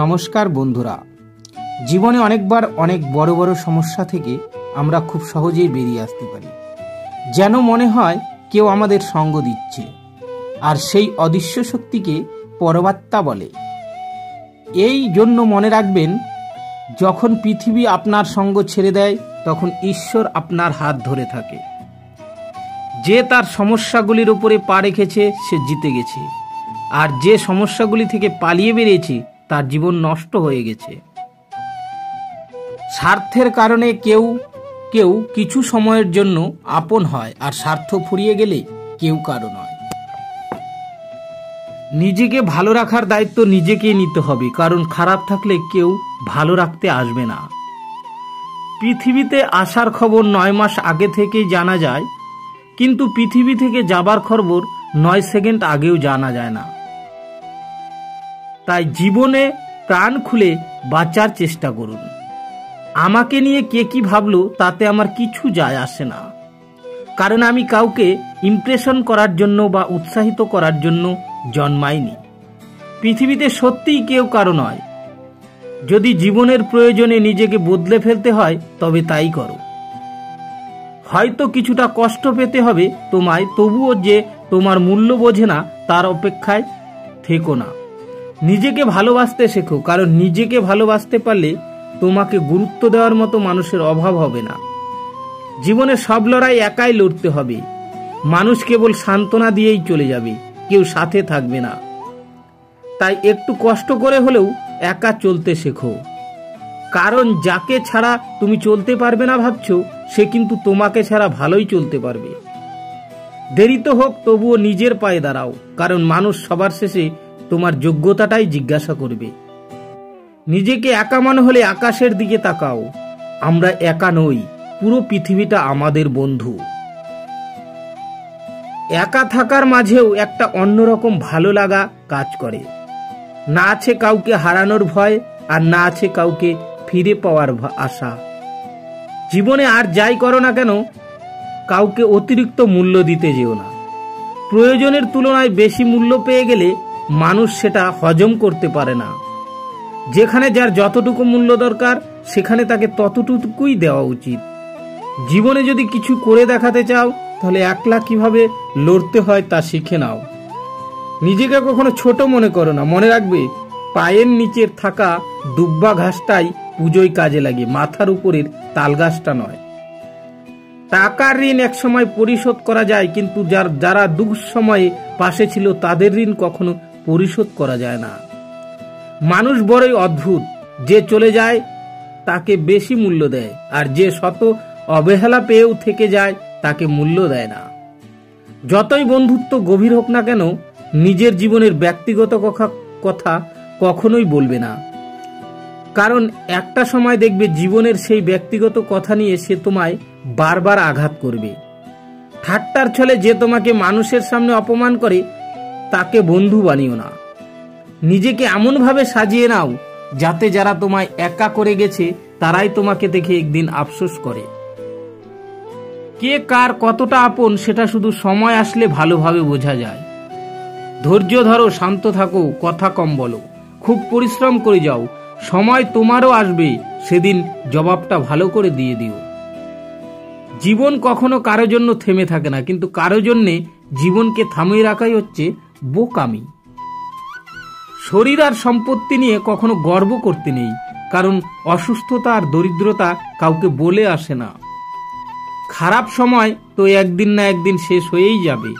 নমস্কার বন্ধুরা, জীবনে অনেকবার অনেক বড় বড় সমস্যা থেকে আমরা খুব সহজেই বেরিয়ে আসতে পারি। যেন মনে হয় কেউ আমাদের সঙ্গ দিচ্ছে, আর সেই অদৃশ্য শক্তিকে পরমাত্মা বলে। এই জন্য মনে রাখবেন, যখন পৃথিবী আপনার সঙ্গ ছেড়ে দেয় তখন ঈশ্বর আপনার হাত ধরে থাকে। যে তার সমস্যাগুলির উপরে পা রেখেছে সে জিতে গেছে, আর যে সমস্যাগুলি থেকে পালিয়ে বেরিয়েছে তার জীবন নষ্ট হয়ে গেছে। স্বার্থের কারণে কেউ কেউ কিছু সময়ের জন্য আপন হয়, আর স্বার্থ ফুরিয়ে গেলে কেউ কারো নয়। নিজেকে ভালো রাখার দায়িত্ব নিজেকেই নিতে হবে, কারণ খারাপ থাকলে কেউ ভালো রাখতে আসবে না। পৃথিবীতে আসার খবর 9 মাস আগে থেকেই জানা যায়, কিন্তু পৃথিবী থেকে যাবার খবর 9 সেকেন্ড আগেও জানা যায় না। তাই জীবনে প্রাণ খুলে বাঁচার চেষ্টা করুন। আমাকে নিয়ে কে কি ভাবলো তাতে আমার কিছু যায় আসে না, কারণ আমি কাউকে ইমপ্রেশন করার জন্য বা উৎসাহিত করার জন্য জন্মাইনি। পৃথিবীতে সত্যিই কেউ কারো নয়। যদি জীবনের প্রয়োজনে নিজেকে বদলে ফেলতে হয় তবে তাই করো। হয়তো কিছুটা কষ্ট পেতে হবে তোমায়, তবুও যে তোমার মূল্য বোঝে না তার অপেক্ষায় থেকো না। নিজেকে ভালোবাসতে শেখো, কারণ নিজেকে ভালোবাসতে পারলে তোমাকে গুরুত্ব দেওয়ার মতো মানুষের অভাব হবে না। জীবনে সব লড়াই একাই লড়তে হবে। মানুষ কেবল সান্ত্বনা দিয়েই চলে যাবে, কেউ সাথে থাকবে না। তাই একটু কষ্ট করে হলেও একা চলতে শেখো, কারণ যাকে ছাড়া তুমি চলতে পারবে না ভাবছো, সে কিন্তু তোমাকে ছাড়া ভালোই চলতে পারবে। দেরি তো হোক, তবুও নিজের পায়ে দাঁড়াও, কারণ মানুষ সবার শেষে তোমার যোগ্যতাটাই জিজ্ঞাসা করবে। নিজেকে একা মনে হলে আকাশের দিকে তাকাও। আমরা একা নই, পুরো পৃথিবীটা আমাদের বন্ধু। একা থাকার মাঝেও একটা অন্যরকম ভালো লাগা কাজ করে। না আছে কাউকে হারানোর ভয়, আর না আছে কাউকে ফিরে পাওয়ার আশা। জীবনে আর যাই করো না কেন, কাউকে অতিরিক্ত মূল্য দিতে যেও না। প্রয়োজনের তুলনায় বেশি মূল্য পেয়ে গেলে মানুষ সেটা হজম করতে পারে না। যেখানে যার যতটুকু মূল্য দরকার সেখানে তাকে ততটুকুই দেওয়া উচিত। জীবনে যদি কিছু করে দেখাতে চাও তাহলে একলা কিভাবে লড়তে হয় তা শিখে নাও। নিজেকে কখনো ছোট মনে করো না। মনে রাখবে, পায়ের নিচের থাকা দুব্বা ঘাসটাই পুজোয় কাজে লাগে, মাথার উপরের তাল গাছটা নয়। টাকার ঋণ এক সময় পরিশোধ করা যায়, কিন্তু যারা দুঃসময়ে পাশে ছিল তাদের ঋণ কখনো পরিশোধ করা যায় না। মানুষ বড়ই অদ্ভুত, যে চলে যায় তাকে বেশি মূল্য দেয়, আর যে শত অবহেলা পেয়েও থেকে যায় তাকে মূল্য দেয় না। যতই বন্ধুত্ব গভীর হোক না কেন, নিজের জীবনের ব্যক্তিগত কথা কখনোই বলবে না, কারণ একটা সময় দেখবে জীবনের সেই ব্যক্তিগত কথা নিয়ে সে তোমায় বারবার আঘাত করবে। ঠাট্টার ছলে যে তোমাকে মানুষের সামনে অপমান করে তাকে বন্ধু বানিও না। নিজেকে এমনভাবে সাজিয়ে নাও যাতে যারা তোমায় একা করে গেছে তারাই তোমাকে দেখে একদিন আফসোস করে। কে কার কতটা আপন সেটা শুধু সময় আসলে ভালোভাবে বোঝা যায়। ধৈর্য ধরো, শান্ত থাকো, কথা কম বলো, খুব পরিশ্রম করে যাও। সময় তোমারও আসবে, সেদিন জবাবটা ভালো করে দিয়ে দিও। জীবন কখনো কারো জন্য থেমে থাকে না, কিন্তু কারো জন্যে জীবনকে থামিয়ে রাখাই হচ্ছে বোকামি। শরীর আর সম্পত্তি নিয়ে কখনো গর্ব করতে নেই, কারণ অসুস্থতা আর দরিদ্রতা কাউকে বলে আসে না। খারাপ সময় তো একদিন না একদিন শেষ হয়েই যাবে,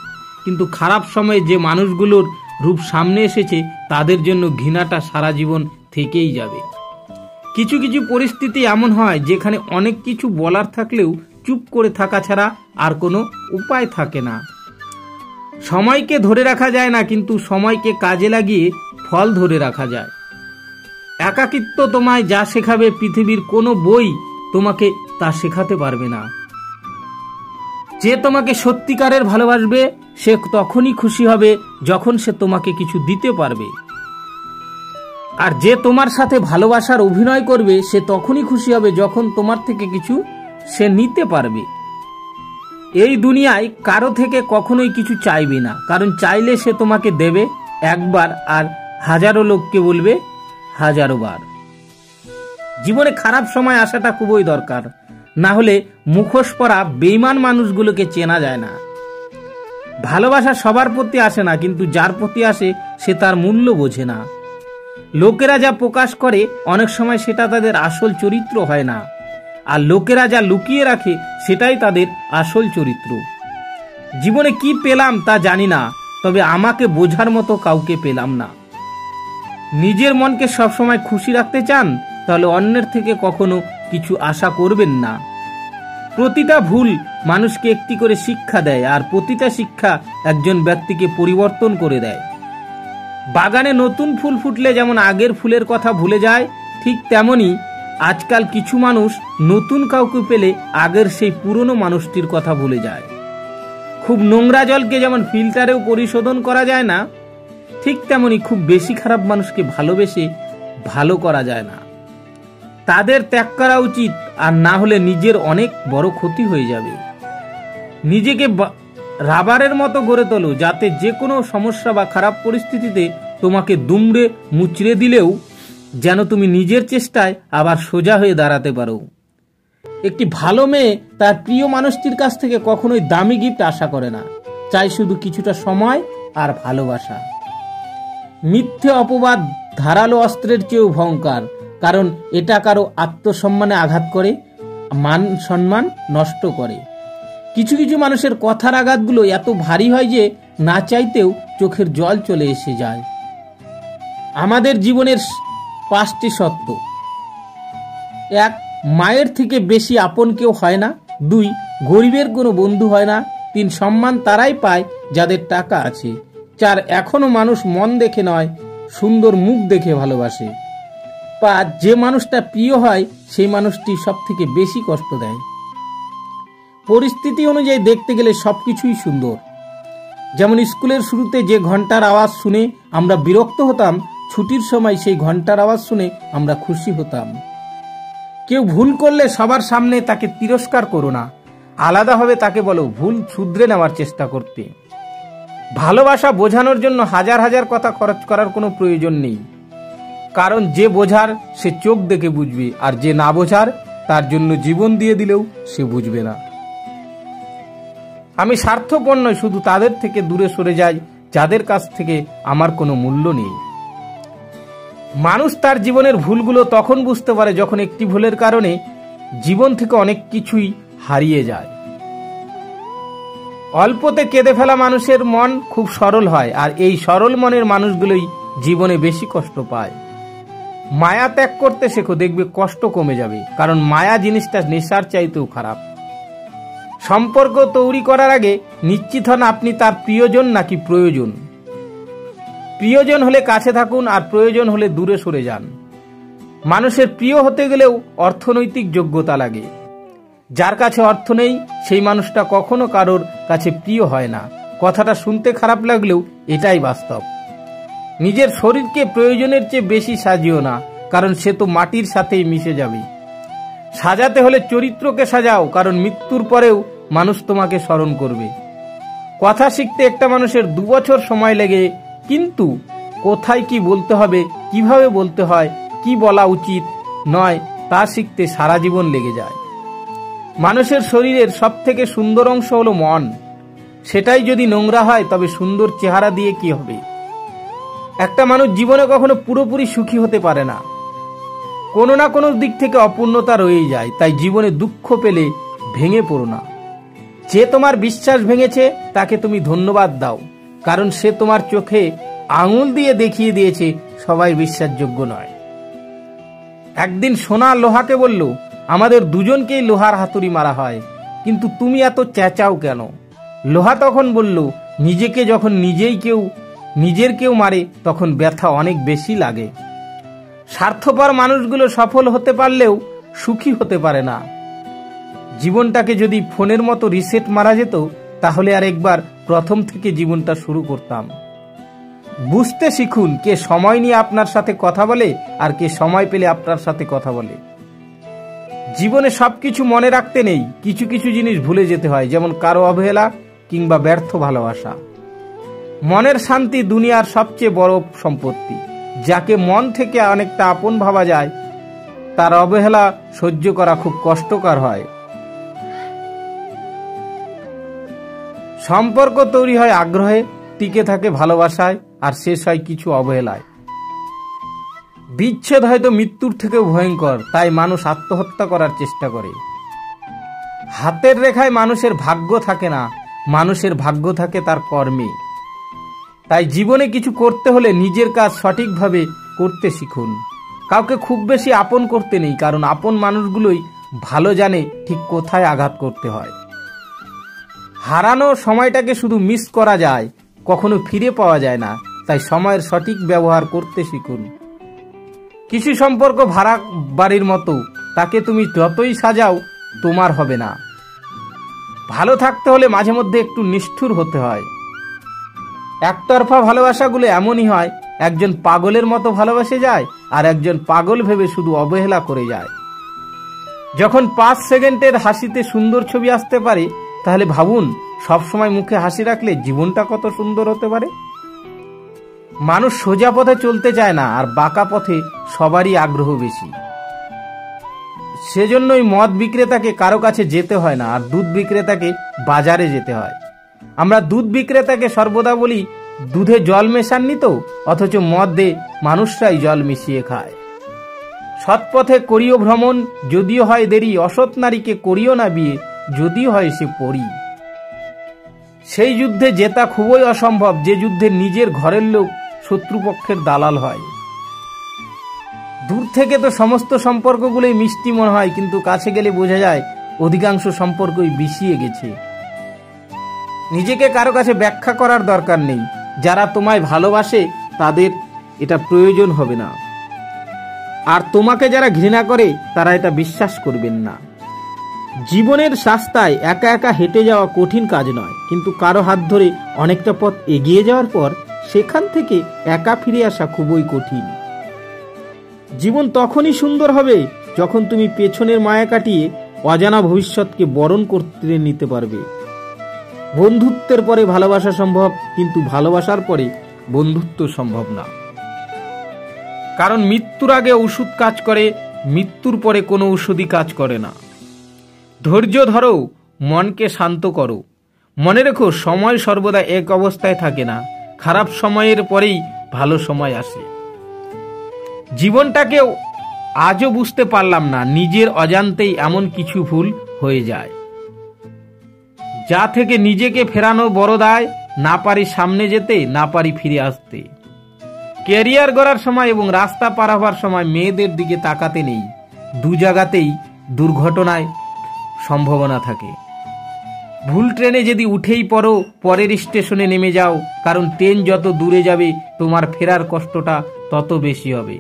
কিন্তু খারাপ সময়ে যে মানুষগুলোর রূপ সামনে এসেছে তাদের জন্য ঘৃণাটা সারা জীবন থেকেই যাবে। কিছু কিছু পরিস্থিতি এমন হয় যেখানে অনেক কিছু বলার থাকলেও চুপ করে থাকা ছাড়া আর কোনো উপায় থাকে না। সময়কে ধরে রাখা যায় না, কিন্তু সময়কে কাজে লাগিয়ে ফল ধরে রাখা যায়। একাকিত্ব তোমায় যা শেখাবে পৃথিবীর কোনো বই তোমাকে তা শেখাতে পারবে না। যে তোমাকে সত্যিকারের ভালোবাসবে সে তখনই খুশি হবে যখন সে তোমাকে কিছু দিতে পারবে, আর যে তোমার সাথে ভালোবাসার অভিনয় করবে সে তখনই খুশি হবে যখন তোমার থেকে কিছু সে নিতে পারবে। এই দুনিয়ায় কারো থেকে কখনোই কিছু চাইবে না, কারণ চাইলে সে তোমাকে দেবে একবার আর হাজারো লোককে বলবে হাজারো বার। জীবনে খারাপ সময় আসাটা খুবই দরকার, না হলে মুখোশ পরা বেঈমান মানুষগুলোকে চেনা যায় না। ভালোবাসা সবার প্রতি আসে না, কিন্তু যার প্রতি আসে সে তার মূল্য বোঝে না। লোকেরা যা প্রকাশ করে অনেক সময় সেটা তাদের আসল চরিত্র হয় না, আর লোকেরা যা লুকিয়ে রাখে সেটাই তাদের আসল চরিত্র। জীবনে কি পেলাম তা জানি না, তবে আমাকে বোঝার মতো কাউকে পেলাম না। নিজের মনকে সবসময় খুশি রাখতে চান, তাহলে অন্যের থেকে কখনো কিছু আশা করবেন না। প্রতিটা ভুল মানুষকে একটি করে শিক্ষা দেয়, আর প্রতিটা শিক্ষা একজন ব্যক্তিকে পরিবর্তন করে দেয়। বাগানে নতুন ফুল ফুটলে যেমন আগের ফুলের কথা ভুলে যায়, ঠিক তেমনি আজকাল কিছু মানুষ নতুন কাউকে পেলে আগের সেই পুরনো মানুষটির কথা ভুলে যায়। খুব নোংরা জলকে যেমন ফিল্টারেও পরিশোধন করা যায় না, ঠিক তেমনি খুব বেশি খারাপ মানুষকে ভালোবেসে ভালো করা যায় না। তাদের ত্যাগ করা উচিত, আর না হলে নিজের অনেক বড় ক্ষতি হয়ে যাবে। নিজেকে রাবারের মতো গড়ে তোলো, যাতে যে কোনো সমস্যা বা খারাপ পরিস্থিতিতে তোমাকে দুমড়ে মুচড়ে দিলেও যেন তুমি নিজের চেষ্টায় আবার সোজা হয়ে দাঁড়াতে পারো। একটি ভালো মেয়ে তার প্রিয় মানুষটির কাছ থেকে কখনোই দামি গিফট আশা করে না, চাই শুধু কিছুটা সময় আর ভালোবাসা। মিথ্যে অপবাদ ধারালো অস্ত্রের চেয়েও ভয়ঙ্কর, কারণ এটা কারো আত্মসম্মানে আঘাত করে, মান সম্মান নষ্ট করে। কিছু কিছু মানুষের কথার আঘাতগুলো এত ভারী হয় যে না চাইতেও চোখের জল চলে এসে যায়। আমাদের জীবনের 5টি সত্য: 1. মায়ের থেকে বেশি আপন কেউ হয় না। 2. গরিবের কোনো বন্ধু হয় না। 3. সম্মান তারাই পায় যাদের টাকা আছে। 4. এখনো মানুষ মন দেখে নয়, সুন্দর মুখ দেখে ভালোবাসে। 5. যে মানুষটা প্রিয় হয় সেই মানুষটি সব থেকে বেশি কষ্ট দেয়। পরিস্থিতি অনুযায়ী দেখতে গেলে সবকিছুই সুন্দর। যেমন স্কুলের শুরুতে যে ঘন্টার আওয়াজ শুনে আমরা বিরক্ত হতাম, ছুটির সময় সেই ঘন্টার আওয়াজ শুনে আমরা খুশি হতাম। কেউ ভুল করলে সবার সামনে তাকে তিরস্কার করো না, আলাদাভাবে তাকে বলো ভুল শুধরে নেওয়ার চেষ্টা করতে। ভালোবাসা বোঝানোর জন্য হাজার হাজার কথা খরচ করার কোনো প্রয়োজন নেই, কারণ যে বোঝার সে চোখ দেখে বুঝবে, আর যে না বোঝার তার জন্য জীবন দিয়ে দিলেও সে বুঝবে না। আমি স্বার্থপর নই, শুধু তাদের থেকে দূরে সরে যাই যাদের কাছ থেকে আমার কোনো মূল্য নেই। মানুষ তার জীবনের ভুলগুলো তখন বুঝতে পারে যখন একটি ভুলের কারণে জীবন থেকে অনেক কিছুই হারিয়ে যায়। অল্পতে কেঁদে ফেলা মানুষের মন খুব সরল হয়, আর এই সরল মনের মানুষগুলোই জীবনে বেশি কষ্ট পায়। মায়া ত্যাগ করতে শেখো, দেখবে কষ্ট কমে যাবে, কারণ মায়া জিনিসটা নেশার চাইতেও খারাপ। সম্পর্ক তৈরি করার আগে নিশ্চিত হন আপনি তার প্রিয়জন নাকি প্রয়োজন। প্রিয়জন হলে কাছে থাকুন, আর প্রয়োজন হলে দূরে সরে যান। মানুষের প্রিয় হতে গেলেও অর্থনৈতিক যোগ্যতা লাগে। যার কাছে অর্থ নেই সেই মানুষটা কখনো কারোর কাছে প্রিয় হয় না। কথাটা শুনতে খারাপ লাগলেও এটাই বাস্তব। নিজের শরীরকে প্রয়োজনের চেয়ে বেশি সাজিও না, কারণ সে তো মাটির সাথেই মিশে যাবে। সাজাতে হলে চরিত্রকে সাজাও, কারণ মৃত্যুর পরেও মানুষ তোমাকে স্মরণ করবে। কথা শিখতে একটা মানুষের 2 বছর সময় লেগে, কিন্তু কোথায় কি বলতে হবে, কিভাবে বলতে হয়, কি বলা উচিত নয় তা শিখতে সারা জীবন লেগে যায়। মানুষের শরীরের সব থেকে সুন্দর অংশ হলো মন। সেটাই যদি নোংরা হয় তবে সুন্দর চেহারা দিয়ে কি হবে? একটা মানুষ জীবনে কখনো পুরোপুরি সুখী হতে পারে না, কোনো না কোনো দিক থেকে অপূর্ণতা রয়েই যায়। তাই জীবনে দুঃখ পেলে ভেঙে পড়ো না। যে তোমার বিশ্বাস ভেঙেছে তাকে তুমি ধন্যবাদ দাও, কারণ সে তোমার চোখে আঙুল দিয়ে দেখিয়ে দিয়েছে সবাই বিশ্বাসযোগ্য নয়। একদিন সোনা লোহাকে বলল, আমাদের দুজনকেই লোহার হাতুড়ি মারা হয়, কিন্তু তুমি এত চেঁচাও কেন? লোহা তখন বলল, নিজেকে যখন নিজের কেউ মারে তখন ব্যথা অনেক বেশি লাগে। স্বার্থপর মানুষগুলো সফল হতে পারলেও সুখী হতে পারে না। জীবনটাকে যদি ফোনের মতো রিসেট মারা যেত, তাহলে আর একবার প্রথম থেকে জীবনটা শুরু করতাম। বুঝতে শিখুন কে সময় নিয়ে আপনার সাথে কথা বলে আর কে সময় পেলে আপনার সাথে কথা বলে। জীবনে সবকিছু মনে রাখতে নেই, কিছু কিছু জিনিস ভুলে যেতে হয়, যেমন কারো অবহেলা কিংবা ব্যর্থ ভালোবাসা। মনের শান্তি দুনিয়ার সবচেয়ে বড় সম্পত্তি। যাকে মন থেকে অনেকটা আপন ভাবা যায় তার অবহেলা সহ্য করা খুব কষ্টকর হয়। সম্পর্ক তৈরি হয় আগ্রহে, টিকে থাকে ভালোবাসায়, আর শেষ হয় কিছু অবহেলায়। বিচ্ছেদ হয়তো মৃত্যুর থেকেও ভয়ঙ্কর, তাই মানুষ আত্মহত্যা করার চেষ্টা করে। হাতের রেখায় মানুষের ভাগ্য থাকে না, মানুষের ভাগ্য থাকে তার কর্মে। তাই জীবনে কিছু করতে হলে নিজের কাজ সঠিকভাবে করতে শিখুন। কাউকে খুব বেশি আপন করতে নেই, কারণ আপন মানুষগুলোই ভালো জানে ঠিক কোথায় আঘাত করতে হয়। হারানো সময়টাকে শুধু মিস করা যায়, কখনো ফিরে পাওয়া যায় না। তাই সময়ের সঠিক ব্যবহার করতে শিখুন। কিছু সম্পর্ক ভাড়া বাড়ির মতো, তাকে তুমি যতই সাজাও তোমার হবে না। ভালো থাকতে হলে মাঝে মধ্যে একটু নিষ্ঠুর হতে হয়। একতরফা ভালোবাসাগুলো এমনই হয়, একজন পাগলের মতো ভালোবাসে যায় আর একজন পাগল ভেবে শুধু অবহেলা করে যায়। যখন 5 সেকেন্ডের হাসিতে সুন্দর ছবি আসতে পারে, তাহলে ভাবুন সবসময় মুখে হাসি রাখলে জীবনটা কত সুন্দর হতে পারে। মানুষ সোজা পথে চলতে চায় না, আর বাঁকা পথে সবারই আগ্রহ বেশি। সেজন্যই মদ বিক্রেতাকে কারো কাছে যেতে হয় না, আর দুধ বিক্রেতাকে বাজারে যেতে হয়। আমরা দুধ বিক্রেতাকে সর্বদা বলি দুধে জল মেশাননি তো, অথচ মদে মানুষরাই জল মিশিয়ে খায়। সৎপথে করিও ভ্রমণ, যদিও হয় দেরি, অসৎ নারীকে করিও না বিয়ে, যদিও হয় সে পরী। সেই যুদ্ধে জেতা খুবই অসম্ভব যে যুদ্ধে নিজের ঘরের লোক শত্রুপক্ষের দালাল হয়। দূর থেকে তো সমস্ত সম্পর্কগুলোই মিষ্টি মনে হয়, কিন্তু কাছে গেলে বোঝা যায় অধিকাংশ সম্পর্কই বিষিয়ে গেছে। নিজেকে কারো কাছে ব্যাখ্যা করার দরকার নেই। যারা তোমায় ভালোবাসে তাদের এটা প্রয়োজন হবে না, আর তোমাকে যারা ঘৃণা করে তারা এটা বিশ্বাস করবেন না। জীবনের রাস্তায় একা একা হেঁটে যাওয়া কঠিন কাজ নয়, কিন্তু কারো হাত ধরে অনেকটা পথ এগিয়ে যাওয়ার পর সেখান থেকে একা ফিরে আসা খুবই কঠিন। জীবন তখনই সুন্দর হবে যখন তুমি পেছনের মায়া কাটিয়ে অজানা ভবিষ্যৎকে বরণ করতে নিতে পারবে। বন্ধুত্বের পরে ভালোবাসা সম্ভব, কিন্তু ভালোবাসার পরে বন্ধুত্ব সম্ভব না। কারণ মৃত্যুর আগে ওষুধ কাজ করে, মৃত্যুর পরে কোনো ওষুধই কাজ করে না। ধৈর্য ধরো, মনকে শান্ত করো। মনে রেখো, সময় সর্বদা এক অবস্থায় থাকে না। খারাপ সময়ের পরেই ভালো সময় আসে। জীবনটাকে আজও বুঝতে পারলাম না, নিজের অজান্তেই এমন কিছু ভুল হয়ে যায়, যা থেকে নিজেকে ফেরানো বড় দায়। না পারি সামনে যেতে, না পারি ফিরে আসতে। ক্যারিয়ার গড়ার সময় এবং রাস্তা পার হবার সময় মেয়েদের দিকে তাকাতে নেই। দু জায়গাতেই দুর্ঘটনায় সম্ভাবনা থাকে। ভুল ট্রেনে যদি উঠেই পড়ো, পরের স্টেশনে নেমে যাও, কারণ ট্রেন যত দূরে যাবে তোমার ফেরার কষ্টটা তত বেশি হবে।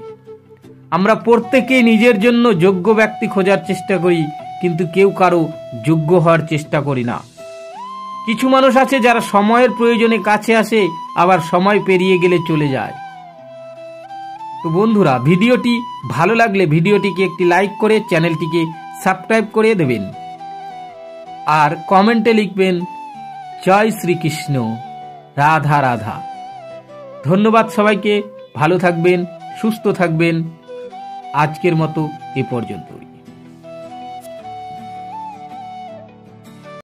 আমরা প্রত্যেকেই নিজের জন্য যোগ্য ব্যক্তি খোঁজার চেষ্টা করি, কিন্তু কেউ কারো যোগ্য হওয়ার চেষ্টা করি না। কিছু মানুষ আছে যারা সময়ের প্রয়োজনে কাছে আসে, আবার সময় পেরিয়ে গেলে চলে যায়। তো বন্ধুরা, ভিডিওটি ভালো লাগলে ভিডিওটিকে একটি লাইক করে চ্যানেলটিকে সাবস্ক্রাইব করে দেবেন, আর কমেন্টে লিখবেন জয় শ্রীকৃষ্ণ, রাধা রাধা। ধন্যবাদ সবাইকে। ভালো থাকবেন, সুস্থ থাকবেন। আজকের মতো এ পর্যন্ত।